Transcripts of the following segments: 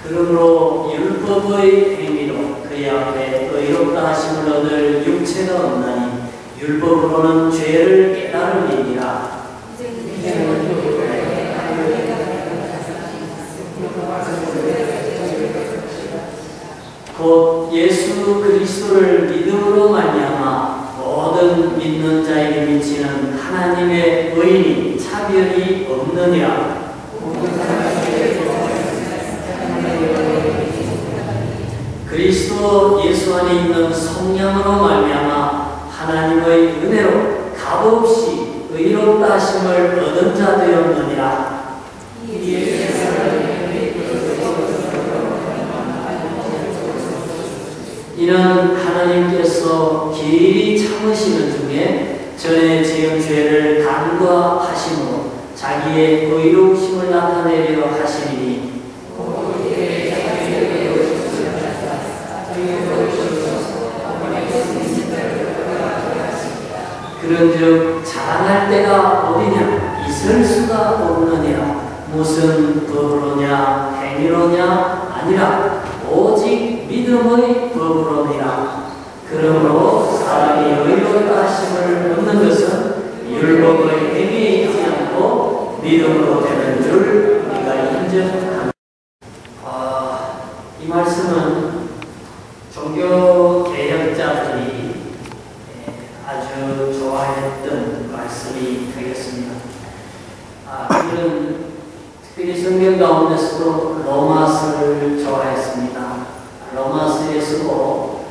그러므로 율법의 행위로 그의 앞에 의롭다 하심을 얻을 육체가 없나니 율법으로는 죄를 깨달음이니라. 곧 예수 그리스도를 믿음으로 말미암아 모든 믿는 자에게 미치는 하나님의 의인이 차별이 없느니라. 그리스도 예수 안에 있는 성령으로 말미암아 하나님의 은혜로 값없이 의롭다 하심을 얻은 자 되었느니라. 이는 하나님께서 길이 참으시는 중에 전에 지은 죄를 간과하심으로 자기의 의로우심을 나타내려 하시리니 그런즉 자랑할 때가 어디냐 있을 수가 없느니라. 무슨 법으로냐 행위로냐 아니라 오직 믿음의 법으로니라. 그러므로 사람이 의롭다 하심을 얻는 것은 율법의 행위에 있지 않고 믿음으로 되는 줄 우리가 인정합니다. 이 말씀은 종교 개혁자들이 아주 좋아했던 말씀이 되겠습니다. 이들은 특별히 성경 가운데서도 로마서를 좋아했습니다. 로마서에서도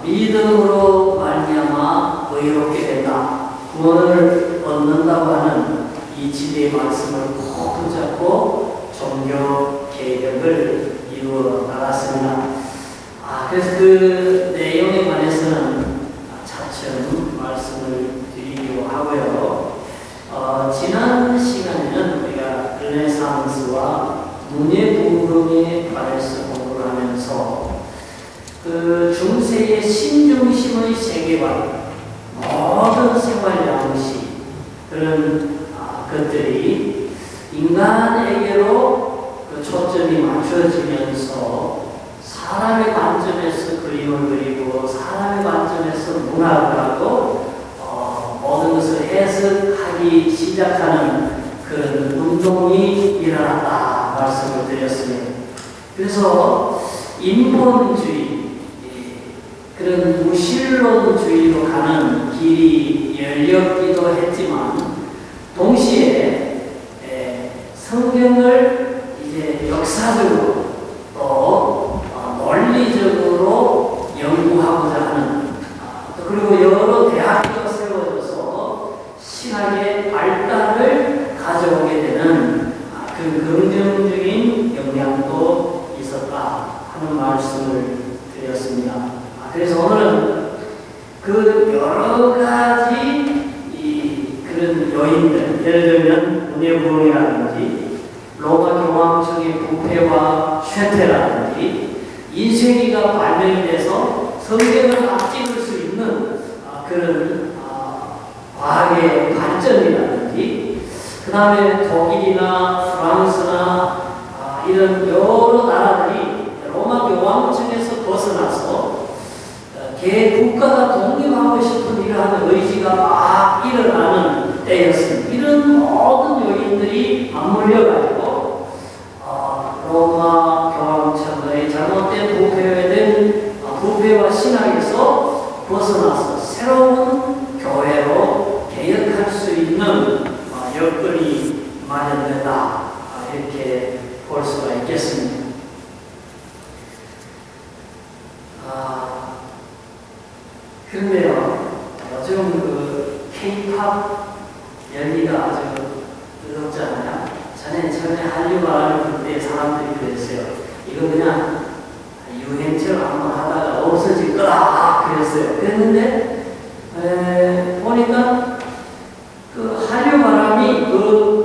믿음으로 말미암아 의롭게 된다, 구원을 얻는다고 하는 이 지대의 말씀을 꼭 붙잡고 종교 개혁을 이루어 나갔습니다. 그래서 그 내용에 관해서는 차츰 말씀을 드리기로 하고요. 지난 시간에는 우리가 르네상스와 문예부흥에 관해서 공부를 하면서 그 중세의 신중심의 세계관, 모든 생활 양식, 그런 것들이 인간에게로 그 초점이 맞춰지면서 사람의 관점에서 그림을 그리고 사람의 관점에서 문학을 하고 모든 것을 해석하기 시작하는 그런 운동이 일어났다 말씀을 드렸습니다. 그래서 인본주의, 그런 무신론주의로 가는 길이 열렸기도 했지만 동시에 성경을 이제 역사적으로 또 논리적으로 연구하고자 하는, 그리고 여러 대학교가 세워져서 신학의 발달을 가져오게 되는 그 긍정적인 영향도 있었다 하는 말씀을 드렸습니다. 그래서 오늘은 그 여러 가지 그런 요인들, 예를 들면 문예부흥이라든지 로마 교황청의 부패와 쇠퇴라든지 인쇄기가 발명이 돼서 성경을 앞집을 수 있는 그런 과학의 발전이라든지, 그 다음에 독일이나 프랑스나 이런 여러 나라들이 로마 교황청에서 벗어나서 개국가가 독립하고 싶은 이러한 의지가 막 일어나는 때였습니다. 이런 모든 요인들이 맞물려가지고 로마 교황청의 잘못된 부패와 신학에서 벗어나서 새로운 교회로 개혁할 수 있는 여건이 마련된다, 이렇게 볼 수가 있겠습니다. 그런데요, 요즘 그 K-팝 열기가 아주 뜨겁잖아요. 전에 한류가를 볼 때 사람들이 그랬어요. 이거 그냥 유행처럼 한번 하다가 없어질 거다 그랬어요. 그랬는데 보니까 그 한류 바람이 그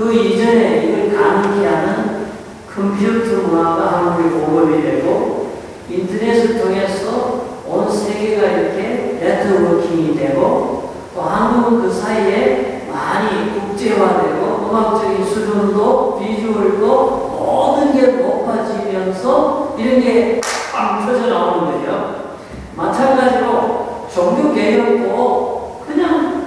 그 이전에 이걸 가능케 하는 컴퓨터 문화가 한국에 보급이 되고 인터넷을 통해서 온 세계가 이렇게 네트워킹이 되고 또 한국은 그 사이에 많이 국제화되고 음악적인 수준도 비주얼도 모든 게 높아지면서 이런 게 빵 터져 나오는 거죠. 마찬가지로 종교개혁도 그냥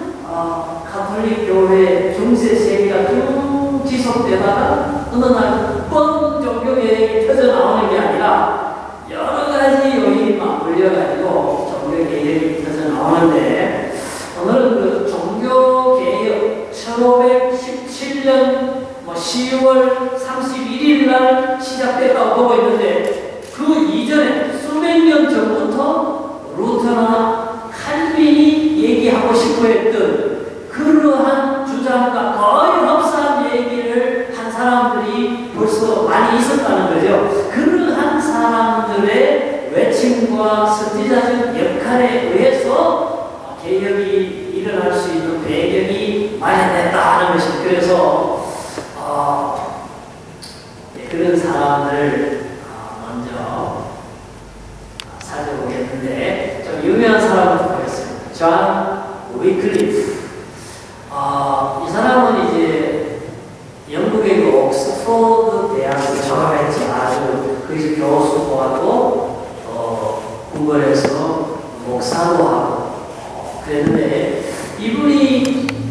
가톨릭 교회 중세 세계가 쭉 지속되다가 어느 날 뻔 종교개혁이 터져 나오는 게 아니라 여러 가지 요인이 맞물려가지고 종교개혁이 터져 나오는데 오늘은 그 종교개혁 1517년 10월 31일 날 시작됐다고 보고 있는데 그 이전에 수백 년 전부터 루터나 칼빈이 얘기하고 싶어 했던 그러한 주장과 거의 흡사한 얘기를 한 사람들이 벌써 많이 있었다는 거죠. 그러한 사람들의 외침과 선지자적 역할에 의해서 개혁이 일어날 수 있는 배경이 마련됐다는 것이 그래서 그런 사람들을 먼저 살펴보겠는데 좀 유명한 사람을 보겠습니다. 존 위클리프. 이 사람은 이제 영국의 그 옥스포드 대학을 졸업했지. 아주 거기서 교수도 하고 궁궐에서 목사도 하고 그랬는데 이분이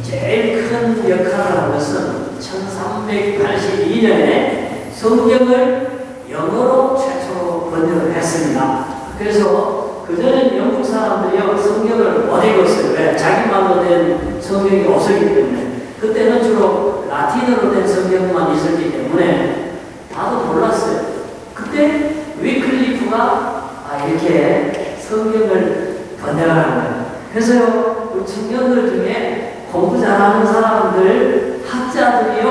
제일 큰 역할을 한 것은 1382년에 성경을 영어로 최초로 번역을 했습니다. 그래서 그전엔 영국 사람들이요 성경을 못 읽었어요. 왜? 자기 말로 된 성경이 없었기 때문에. 그때는 주로 라틴어로 된 성경만 있었기 때문에 다도 몰랐어요. 그때 위클리프가 이렇게 성경을 번역하는 거예요. 그래서요 우리 청년들 중에 공부 잘하는 사람들 학자들이요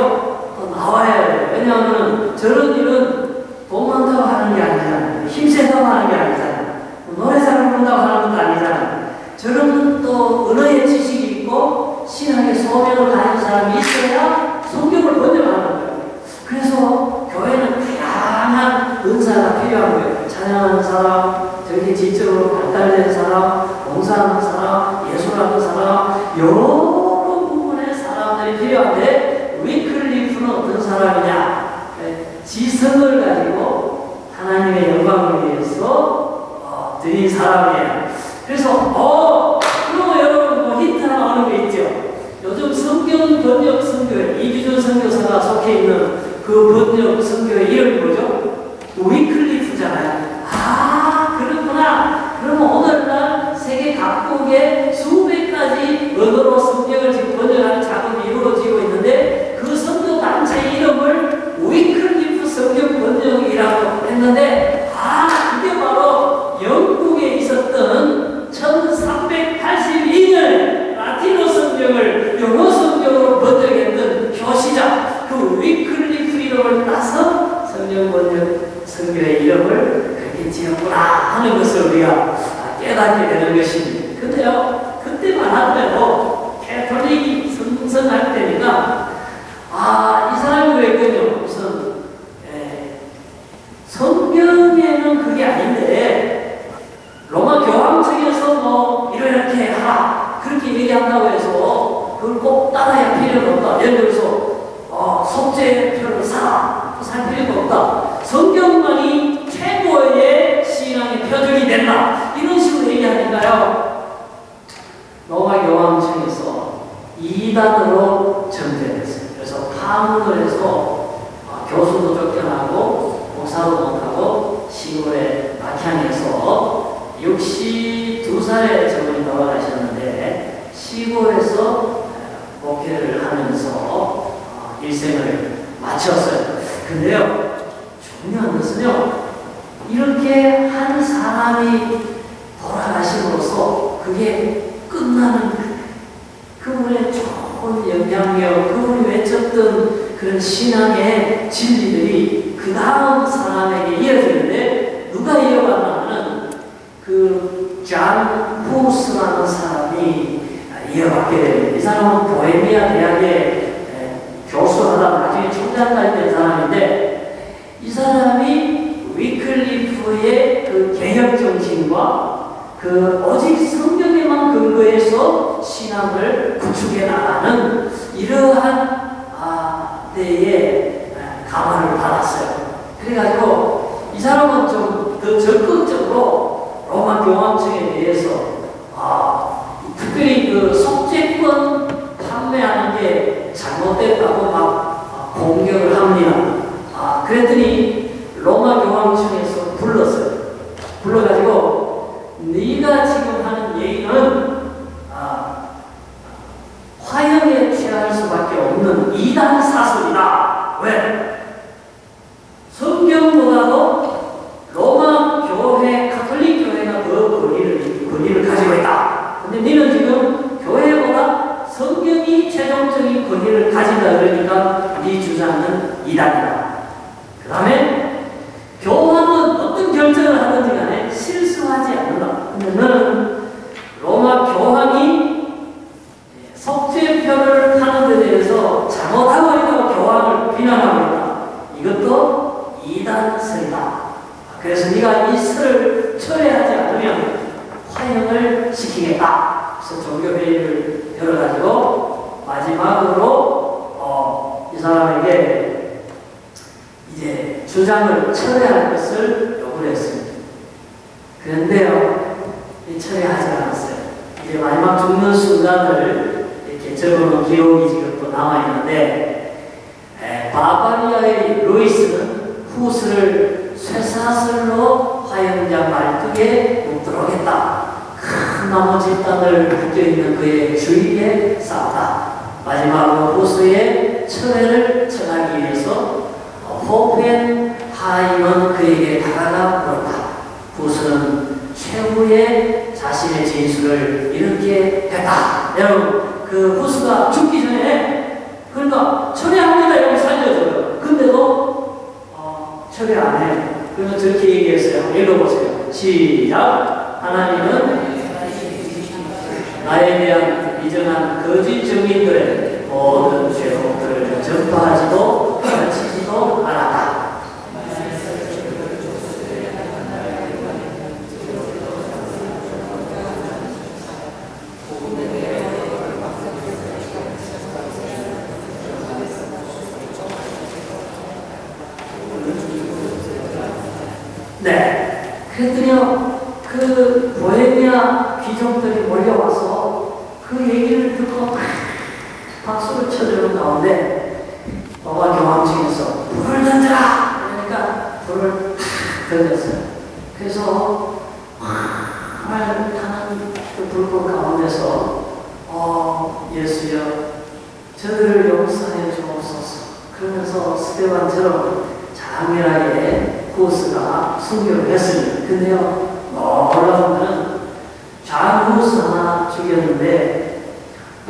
또 나와야 돼요. 왜냐하면 저런 일은 돈 많다고 하는 게 아니잖아요. 힘세다고 하는 게 아니잖아요. 노래 잘 부른다고 하는 것도 아니잖아요. 저런 또 언어의 지식이 있고 신학의 소명을 가진 사람이 있어야 성경을 번역하는 거예요. 그래서 교회는 다양한 은사가 필요한 거예요. 찬양하는 사람, 저렇게 지적으로 발달된 사람, 봉사하는 사람, 예술하는 사람, 여러 부분의 사람들이 필요한데 위클리프는 어떤 사람이냐? 지성을 가지고 하나님의 영광을 위해서 드린 사람이에요. 그래서 그러면 여러분 뭐 힌트 하나 나오는 거 있죠? 요즘 성경 번역 선교회 이규준 선교사가 속해 있는 그 번역 선교회 이름이 뭐죠? 위클리프잖아요. 그렇구나. 그러면 오늘날 세계 각국의 수백 가지 언어로 성경을 지금 번역하는 작업이 이루어지고 있는데 그 선교 단체 이름을 위클리프 성경 번역이라고 했는데 그게 바로 영국에 있었던 1382년 라틴어 성경을 영어 성경으로 번역했던 교시자 그 위클리프 이름을 따서 성경 번역 성경의 이름을 그렇게 지었구나 하는 것을 우리가 깨닫게 되는 것입니다. 근데요, 그때만 하더라도 캐톨릭이 성성할 때니까 이 사람이 그랬거든요. 무슨 성경에는 그게 아닌데 로마 교황 측에서 뭐 이렇게 하라 그렇게 얘기한다고 해서 그걸 꼭 따라야 필요는 없다. 예를 들어서 속죄표를 살 필요가 없다. 성경만이 최고의 신앙의 표준이 된다. 이런 식으로 얘기하니까요. 로마 교황청에서 이단으로 정죄됐어요. 그래서 파문을 해서 교수도 쫓겨나고 목사도 못하고 시골에 낙향해서 62살에 저분이 돌아가셨는데 시골에서 목회를 하면서 일생을 마쳤어요. 근데요, 중요한 것은요, 이렇게 한 사람이 돌아가심으로써 그게 끝나는 그분의 좋은 영향력, 그분이 외쳤던 그런 신앙의 진리들이 그 다음 사람에게 이어지는데 누가 이어갔나 하면 존 후스라는 사람이 이어받게 됩니다. 이 사람은 보헤미아 대학에 교수하다 그 오직 성경에만 근거해서 신앙을 구축해 나가는 이러한 때에 감화를 받았어요. 그래가지고 이 사람은 좀 더 적극적으로 로마 교황청에 대해서 특별히 그 속죄권 판매하는 게 잘못됐다고 막 공격을 합니다. 그랬더니 로마 교황청에서 불렀어요. 불러가지고 네가 지금 하는 얘기는 화형에 취할 수밖에 없는 이단 사설이다. 왜? 성경보다도 로마 교회, 가톨릭 교회가 더 권위를 가지고 있다. 근데 너는 지금 교회보다 성경이 최종적인 권위를 가진다. 그러니까 네 주장은 이단이다. 그 다음에 교황은 어떤 결정을 하든지 간에 실수하지 않는다. 근데 너는 로마 교황이 속죄표를 파는 데 대해서 잘못하고 있다고 교황을 비난하고 있다. 이것도 이단설이다. 그래서 네가 이 설을 철회하지 않으면 화형을 시키겠다. 그래서 종교회의를 열어가지고 마지막으로 이 사람에게 이제 주장을 철회할 것을 요구를 했습니다. 그런데요, 철회하지 않았어요. 이제 마지막 죽는 순간을 이렇게 적어놓은 기록이 지금 또 남아있는데, 바바리아의 루이스는 후스를 쇠사슬로 화형장 말뚝에 묶도록 했다. 큰 나무 집단을 묶여있는 그의 주위에 쌓았다. 마지막으로 후스의 철회를 청하기 위해서 호펜하임은 그에게 다가가 물었다. 후스는 최후의 자신의 진술을 이렇게 했다. 여러분, 그 후스가 죽기 전에 그러니까 철회합니다. 여기 살려줘요. 근데도 철회 안 해요. 그러면 저렇게 얘기했어요. 읽어보세요. 시작. 하나님은 나에 대한 이전한 거짓 증인들의 모든 죄목들을 전파하지도 가르치지도 않았다. 네. 그랬더니요, 그 보헤미아 귀족들이 몰려와서 그 얘기를 듣고 박수를 쳐주는 가운데 로마 교황청에서 불을 던져라! 그러니까 불을 던졌어요. 그래서 활 타는 그 불꽃 가운데서 예수여 저들을 용서해 주옵소서. 그러면서 스데반처럼 장렬하게 후스가 순교를 했습니다. 근데요, 놀라운 것은 좌 후스 하나 죽였는데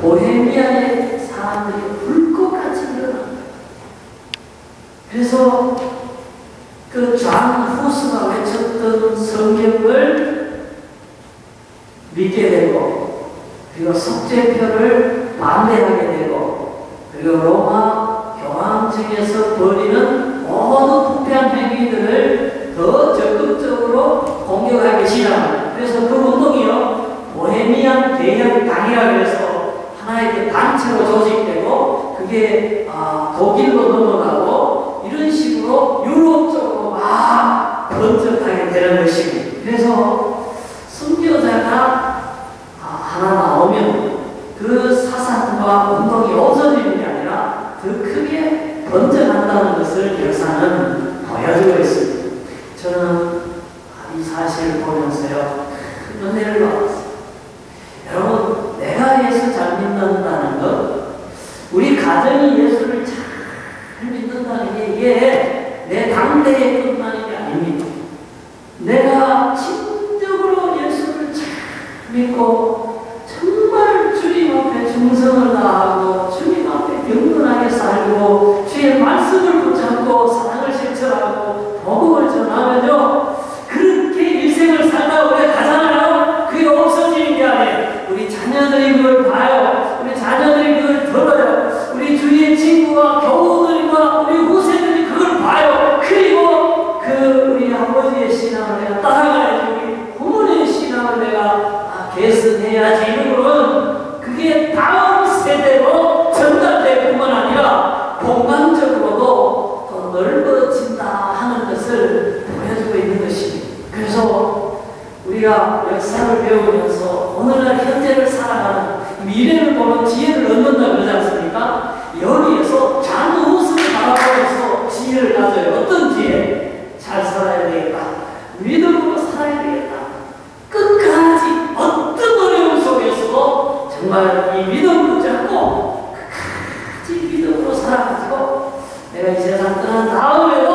보헤미아의 사람들이 불꽃같이 일어납니다. 그래서 그 좌 후스가 외쳤던 성경을 믿게 되고, 그리고 속죄표를 반대하게 되고, 그리고 로마 교황청에서 벌이는 모든 부패한 행위들을 더 적극적으로 공격하기 시작합니다. 그래서 그 운동이요, 보헤미안 대형 당이라 그래서 하나의 단체로 조직되고, 그게 독일로 넘어가고, 이런 식으로 유럽 쪽으로 막 번쩍하게 되는 것입니다. 그래서 선교자가 하나 나오면 그 사상과 운동이 없어지는 게 아니라 더 크게 번져간다는 것을 역사는 보여주고 있습니다. 저는 이 사실을 보면서요, 큰 은혜를 받았어요. 여러분, 내가 예수 잘 믿는다는 것, 우리 가정이 예수를 잘 믿는다는 게 이게 내 당대에 끝나는 게 아닙니다. 내가 진정으로 예수를 잘 믿고 정말 주님 앞에 충성을 다하고 주님 앞에 경건하게 살고 주의 말씀을 붙잡고 사랑을 실천하고 복음을 전하면요, 그렇게 일생을 살다 오래 가잖아요. 그게 없어지는 게 아니에요. 우리 자녀들이 그걸 봐요. 우리 자녀들이 그걸 들어요. 우리 주위의 친구와 교우들과 우리 후세들이 그걸 봐요. 그리고 그 우리 아버지의 신앙을 내가 따라가야지, 우리 부모님의 신앙을 내가 개선해야지 이런 거는 그게 다음 세대로 전달될 뿐만 아니라 공간적으로도 더 넓어진다 하는 것을 보여주고 있는 것입니다. 그래서 우리가 역사를 배우면서 오늘날 현재를 살아가는 미래를 보는 지혜를 얻는다 그러지 않습니까? 여기에서 장후수를 바라보면서 지혜를 가져요. 어떤 지혜? 잘 살아야 되겠다. 믿음으로 살아야 되겠다. 끝까지 어떤 어려움 속에서도 정말 이 믿음을 붙잡고 끝까지 믿음으로 살아가지고 내가 이 세상 떠난 다음에도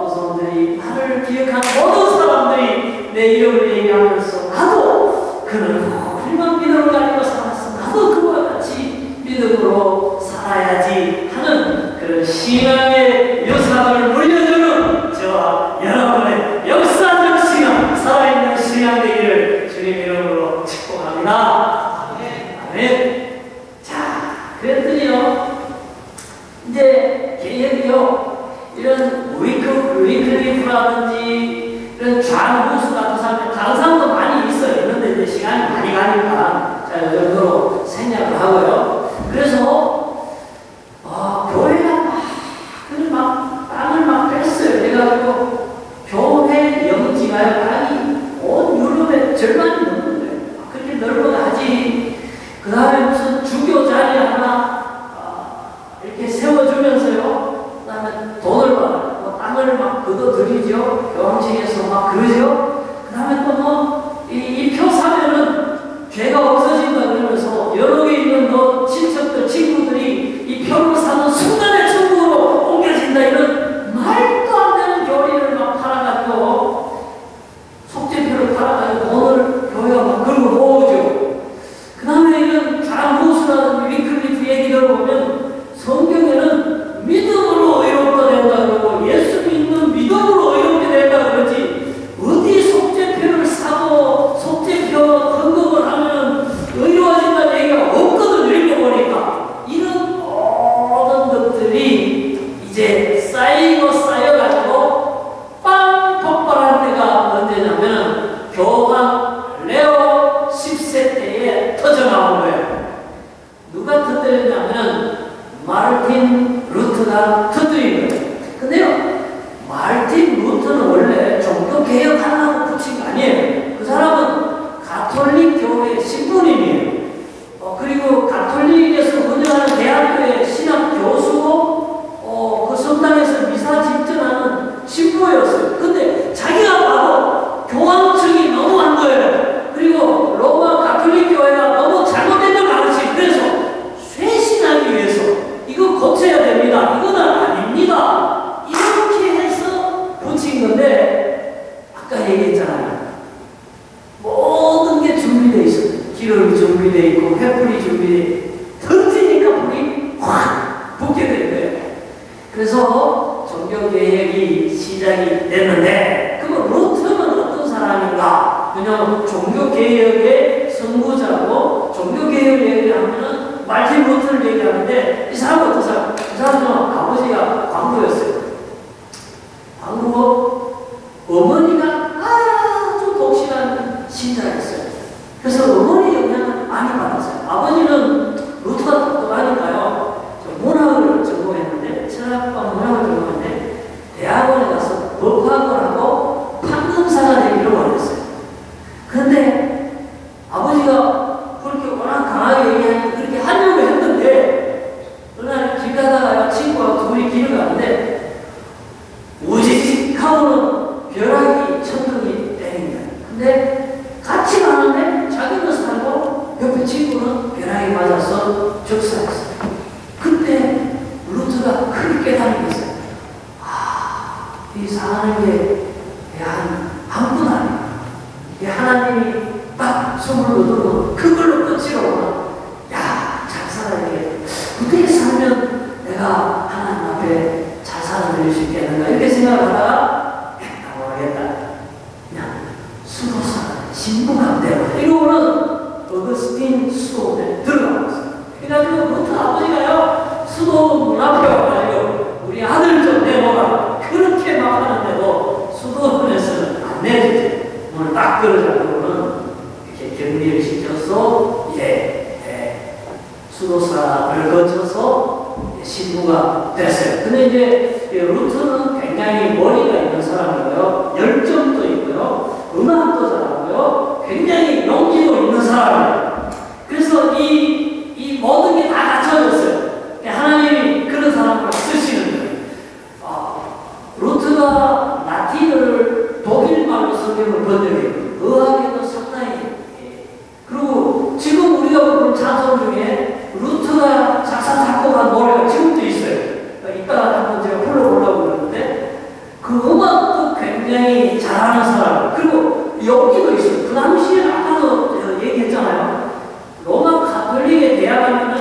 후손들이 나를 기억하는 모든 사람들이 내 이름을 얘기하면서 나도 그는 훌륭한 믿음을 가지고 살았어. 나도 그와 같이 믿음으로 살아야지 하는 그런 신앙의 유산을 물려주는 저와 여러분의 역사적 신앙, 살아있는 신앙 되기를 주님 이름으로 축복합니다. 아멘. 자, 그랬더니요, 이제 개혁이요, 이런 위클리프라든지 이런 좌우수 같은 사람들, 다른 사람도 많이 있어요. 있는데 이제 시간이 많이 가니까 자, 이 정도로 생략을 하고요. 그래서 교회가 막 땅을 막 뺐어요. 그래가지고 교회 영지가요, 땅이 온 유럽의 절반이 넘는데 그렇게 넓어가지. 그 다음에 무슨 주교 자리 하나 이렇게 세워주면서요, 그 다음에 돈을 받아요. 땅을 막 걷어들이죠. 교황청에서 막 그러죠. 그 다음에 또 이 표 사면은 죄가 없어진다 그러면서 여러 개 있는 친척들, 친구들이 이 표를 사는 순간에 천국으로 옮겨진다, 이런 말도 안 되는 교리를 막 팔아가지고, 속죄표를 팔아가지고 돈을 교회가 막 걸고 모으죠. 그 다음에 이런 좌우수라는 위클리프 얘기를 보면 성경에는 믿음으로 의롭다 된다 그러고 예수 믿는 믿음으로 의롭게 된다 그러지, 어디 속죄표를 사고 속죄표 헌금을 하면 의로워진다는 얘기가 없거든요. 읽어보니까 이런 모든 것들이 이제 쌓이고 쌓여가지고 빵 폭발할 때가 언제냐면 교황 레오 10세 때에 터져나온 거예요. 누가 터뜨렸냐면 마르틴 루터가 터뜨린 거예요. 근데요, 마르틴 루터는 원래 종교개혁하려고 붙인 거 아니에요. 그 사람은 가톨릭 교회 신부님이에요. 그리고 가톨릭에서 운영하는 대학교의 신학 교수고, 그 성당에서 미사 집전하는 신부였어요. 근데 자기가 봐도 교황청이 너무 한 거예요. 그리고 로마 가톨릭 교회가 너무 잘못된 걸 가르치. 그래서 쇄신하기 위해서 이거 고쳐야 됩니다. 이거는 아닙니다. 이렇게 해서 붙인 건데, 아까 얘기했잖아요. 모든 게 준비되어 있어요. 기름이 준비되어 있고 횃불이 준비되어 있고, 던지니까 불이 확 붙게 된 거예요. 그래서 종교개혁이 시작이 됐는데, 그럼 루터는 어떤 사람인가? 그냥 종교개혁의 선구자고, 종교개혁을 얘기하면 말틴 루터를 얘기하는데, 이 사람은 어떤 사람? 이 사람은 아버지가 광부였어요. 광부, 어머니가 아주 독실한 신자였어요. 그래서 어머니 영향을 많이 받았어요. 아버지는 루터가 똑똑하니까요, 문학을 전공했는데, 철학과 문학을 전공했는데, 대학원에 가서 법학을 하고 판검사가 되기를 원했어요. 그런데 아버지가 그렇게 워낙 강하게 얘기하니까 그렇게 하려고 했는데, 어느 날 길 가다가 친구가 둘이 길을 가는데 우지직하고는 벼락이 천둥이 때립니다. 근데 같이 가는데 자기는 살고 옆에 친구는 벼락이 맞아서 죽사했어요. 그때 루터가 크게 깨달은 게 있어요. 이 사는 게 한 분 아니야. 이 하나님이 딱 손을 얻으면 그걸로 끝이로구나. 잘 살아야 돼. 어떻게 살면 내가 하나님 앞에 잘 살아드릴 수 있겠는가, 이렇게 생각을 하다가 모르겠다. 그냥 수도사 신부감대로 이러고는 어거스틴 수도원에 들어가봤어요. 그래가지고 루터 아버지가요, 수도 문 앞에 와가지고 우리 아들 좀 내놓으라 그렇게 막 하는데도 수도원에서는 안 내주지. 문을 딱 걸어잡고는 이렇게 격리를 시켜 거기서 수도사를 거쳐서 신부가 됐어요. 근데 이제 루트는 굉장히 머리가 있는 사람이고요. 열정도 있고요. 음악도 잘하고요. 굉장히 용기도 있는 사람이에요. 그래서 이 모든 게 다 갖춰졌어요. 하나님이 그런 사람을 쓰시는 거예요. 루트가 라틴을 독일말로 성경을 번역해요. 의학에도 상당히. 그리고 지금 우리가 부르는 찬송 중에 루트가 작사, 작곡한 노래가 지금도 있어요. 이따가 한번 제가 불러보려고 그러는데 그 음악도 굉장히 잘하는 사람. 그리고 여기도 있어요. 그 당시에 아까도 얘기했잖아요. 로마 가톨릭에 대학하면은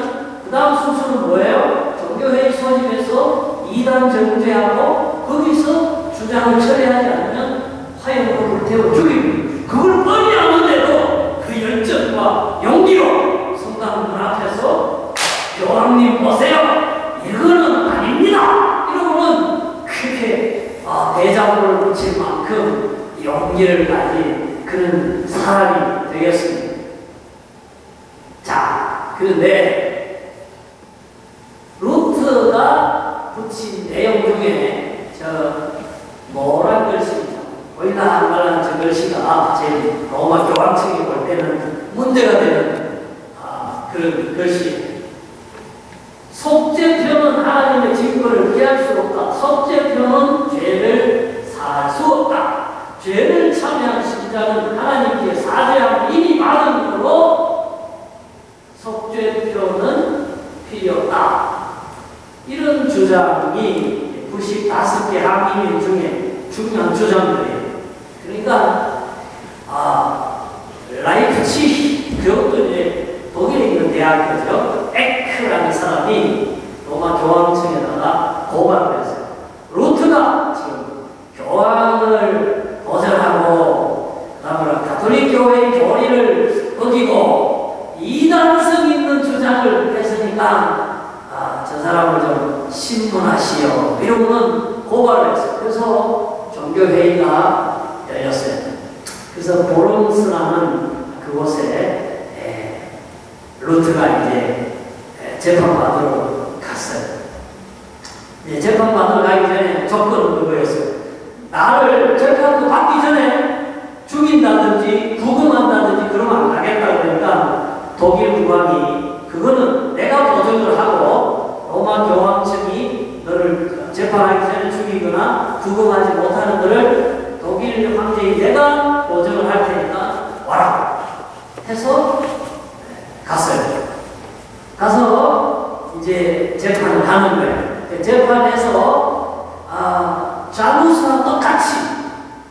그 다음 순서는 뭐예요? 종교회의 소집에서 이단 정죄하고 거기서 주장을 처리하지 않으면 화형으로 불태워 죽입니다. 그걸 뻔히 아는데도 그 열정과 용기로 성당문 앞에서 교황님 보세요. 이거는 아닙니다. 이러고는 그렇게 대자보를 붙일 만큼 용기를 가진 그런 사람이 되겠습니다. 자, 그런데 루트가 붙인 내용 중에 노란 글씨죠. 거기다 한글한 저 글씨가 제 로마 교황청이 볼 때는 문제가 되는 그런 글씨예요. 속죄편은 하나님의 증거를 피할 수 없다. 속죄편은 죄를 살 수 없다. 죄를 참여한 신자는 하나님께 사죄함을 이미 받은 거로 속죄표는 필요 없다. 이런 주장이 95개 항의문 중에 중요한 주장들이에요. 그러니까 라이프치히 그것도 이제 독일에 있는 대학교죠. 에크라는 사람이 로마 교황청에다가 고발을 했어요. 루트가 지금 교황을 도전하고 그다음에 가톨릭 교회의 교리를 어기고 이단성 있는 주장을 했으니까 저 사람을 좀 신문하시오. 이러고는 고발을 했어요. 그래서 종교회의가 열렸어요. 그래서 보론스라는 그곳에 루트가 이제 재판받으러 갔어요. 재판받으러 가기 전에 조건은 그거였어요. 나를 재판도 받기 전에 죽인다든지 부검한다든지 그러면 안 가겠다 그러니까 독일 국왕이 그거는 내가 보증을 하고 로마 교황청이 너를 재판하기 전에 죽이거나 부검하지 못하는 너를 독일 황제인 내가 보증을 할 테니까 와라 해서 갔어요. 가서 이제 재판을 하는 거예요. 재판에서 자무스와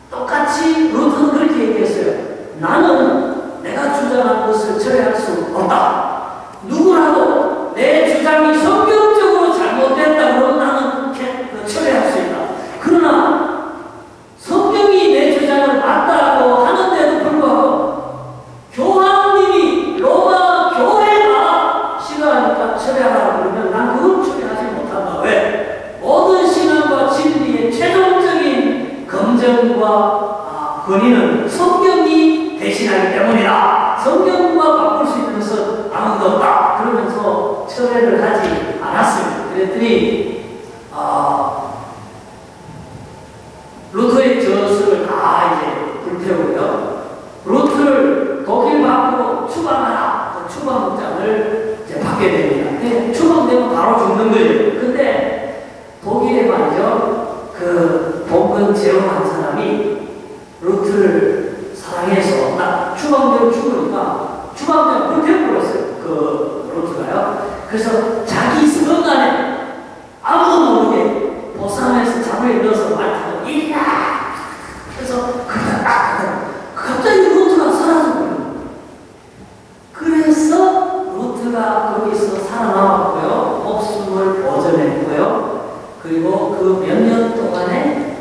똑같이 루트는 그렇게 얘기했어요. 나는 내가 주장한 것을 처리할 수 없다. 누구라도 내 주장이 성경적으로 잘못됐다 그러면 나는 처리할 수 있다. 그러나 성경이 내 주장을 맞다고 하는데도 불구하고 교황님이 로마 교회가 싫어하니까 처리하라고 그러면 난 그걸 처리하지 못한다. 왜? 모든 신앙과 진리의 최종적인 검증과 권위는 성경이 대신하기 때문이다. 성경과 바꿀 수 있는 것은 아무도 없다. 그러면서 철회를 하지 않았습니다. 그랬더니 루터의 저서를 다 이제 불태우고요. 루터를 독일 밖으로 추방하라. 그 추방장을 이제 받게 됩니다. 추방되면 바로 죽는 거예요. 근데 독일에 말이죠. 그 봉건 제어한 사람이 루터를 사랑해서 추방되면 죽으니까 추방장 불태워버렸어요. 그 루터가요. 그래서 자기 성안에 아무도 모르게 보쌈에서 잠을 넣어서 말타고 이야 그래서 갑자기 루트가 사라져버려요. 그래서 루트가 거기서 살아남았고요. 목숨을 보존했고요. 그리고 그 몇 년 동안에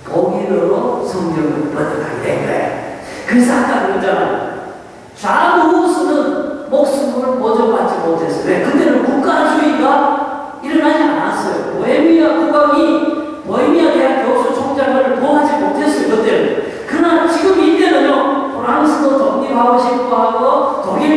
독일어로 성경을 번역하게 된 거예요. 그래서 아까 그러잖아요. 좌우수는 목숨을 보존받지 못했어요. 왜? 그때는 국가주의가 일어나지 않았어요. 보헤미아 국왕이 보헤미아 대학 교수 총장을 보하지 못했어요. 그때는. 그러나 지금 이때는요. 프랑스도 독립하고 싶어 하고 독일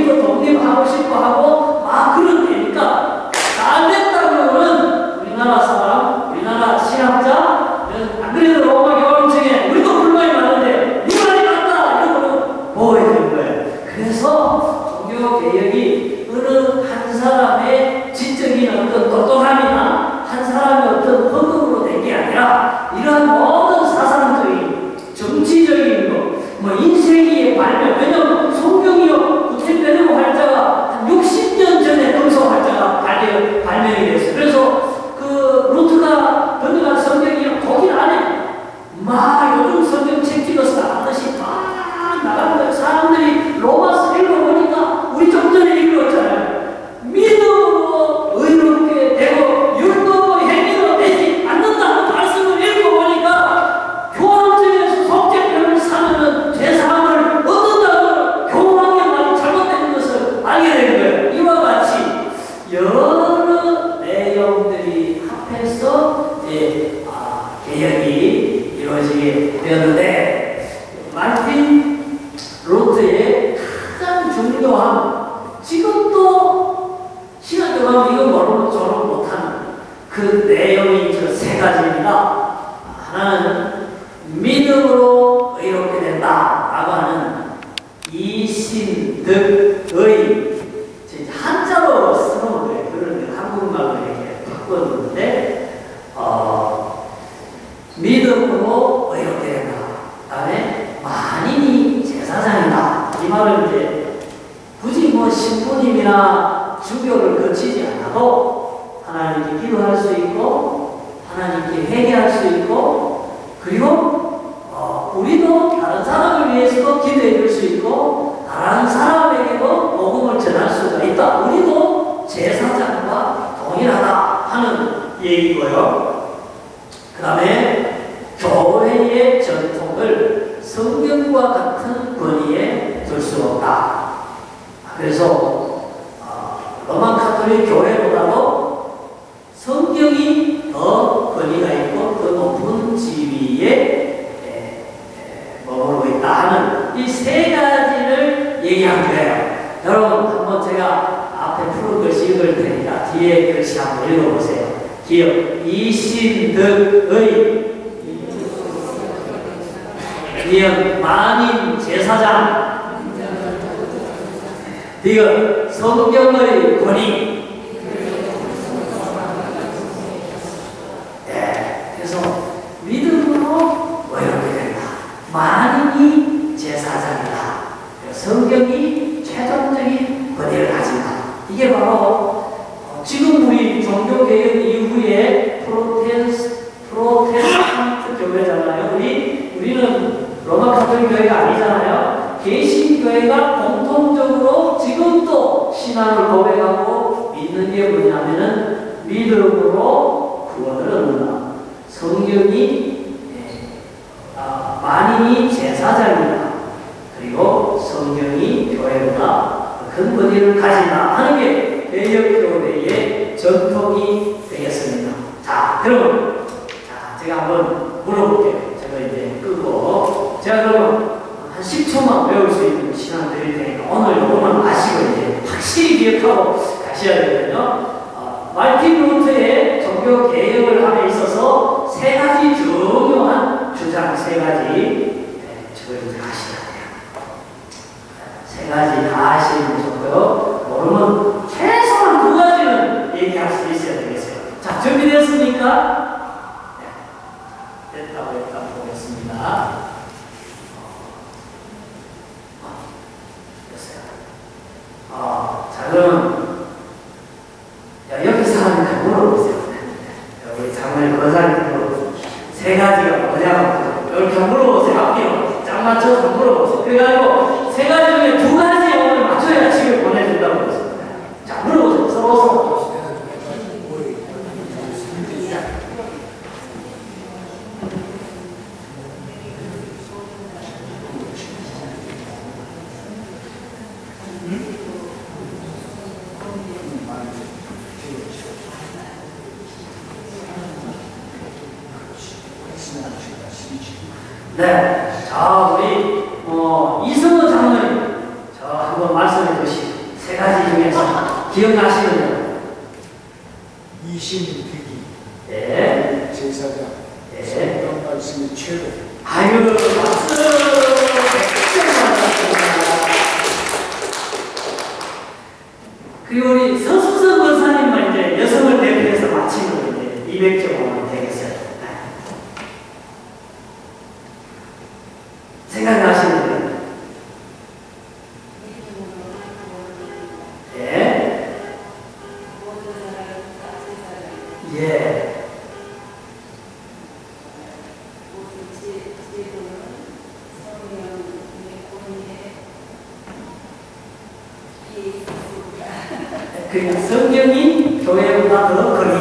종교 개혁이 어느 한 사람의 지적인 어떤 똑똑함이나 한 사람의 어떤 헌금으로 된 게 아니라 이러한 모든 사상적인 정치적인 것, 뭐 인쇄기의 발명, 왜냐하면 성경이요 구텐베르그 활자가 한 60년 전에 금속 활자가 발명이 됐어요. 그래서 그 루트가 번역한 성경이 독일 안에 막 요즘 성경책 찍어서 나가듯이 막 나가는 거예요. 사람들이 로마서 읽어보니까 우리 좀 전에 읽었잖아요. 믿음으로 의롭게 되고 율법의 행위로 되지 않는다는 말씀을 읽어보니까 교황청에서 속죄편을 사면은 죄사함을 얻는다고 교황의 말이 잘못된 것을 알게 된 거예요. 이와 같이 여러 내용들이 합해서 이제 개혁이 이루어지게 되었는데, 마르틴 루터의 가장 중요한, 지금도 시간 들어가면 이거 모르면 저는 못하는 그 내용이 저 세 가지입니다. 하나는 믿음으로 의롭게 된다라고 하는 이신득의, 한자로 쓰는 거예요. 그런 한국말로 이렇게 바꿨는데, 믿음으로 의롭게 된다. 그 다음에 만인이 제사장이다. 이 말은 이제 굳이 뭐 신부님이나 주교를 거치지 않아도 하나님께 기도할 수 있고 하나님께 회개할 수 있고, 그리고 우리도 다른 사람을 위해서도 기도해 줄 수 있고 다른 사람에게도 복음을 전할 수가 있다. 우리도 제사장과 동일하다 하는 얘기고요. 그 다음에 교회의 전통을 성경과 같은 권위에 둘 수 없다. 그래서 로마 카톨릭 교회보다도 성경이 더 권위가 있고 더 높은 지위에 머무르고 있다 하는 이 세 가지를 얘기한 거예요. 여러분 한번 제가 앞에 푸른 글씨 읽을 테니까 뒤에 글씨 한번 읽어보세요. 기억 이신득의, 기억 만인 제사장, 디귿 성경의 권위. 네, 그래서 믿음으로 의롭게 된다. 만인이 제사장이다. 성경이 최종적인 권위를 가진다. 이게 바로 지금 우리 종교개혁 이후에 프로테스탄트 교회잖아요. 우리는 로마 카톨릭 교회가 아니잖아요. 개신교회가 공통적으로 지금도 신앙을 고백하고 믿는 게 뭐냐면은 믿음으로 구원을 얻는다. 성경이 만인이 제사장이다. 그리고 성경이 교회보다 큰 권위를 가진다 하는 게 개혁교회의 전통이 되겠습니다. 자, 그러면 제가 한번 물어볼게요. 제가 이제 끄고 제가 그러면 한 10초만 배울 수 있는 시간 드릴 테니까 오늘 요거만 아시고 이제 확실히 기억하고 가셔야 되거든요. 마르틴 루터의 종교 개혁을 함에 있어서 세 가지 중요한 주장, 세 가지 저걸 이제 하셔야 돼요. 세 가지 다 하시면 좋고요. 모르면 최소한 두 가지는 얘기할 수 있어야 되겠어요. 자, 준비됐습니까? 네. 됐다고 일단 보겠습니다. 자, 그럼 옆에 사람한테 물어보세요. 우리 장모님 거사한테 물어보세요. 세 가지가 뭐냐고 이렇게 물어보세요. 앞뒤로 짝 맞춰서 물어보세요. 그래가지고 세 가지 중에 두 가지 오늘 맞춰야 집에 보내준다고 그랬습니다. 자, 물어보세요. 서로. 네, 자, 우리 이승호 장로님, 저 한번 말씀해 주시죠. 세 가지 중에서 기억나시는 이신득이, 네, 제사장, 네, 성경 말씀이 최고. 아유, 박수! 100점 맞았습니다. 생각하시는 거예요? 예? 예. 그 성경이 교회보다 더 거리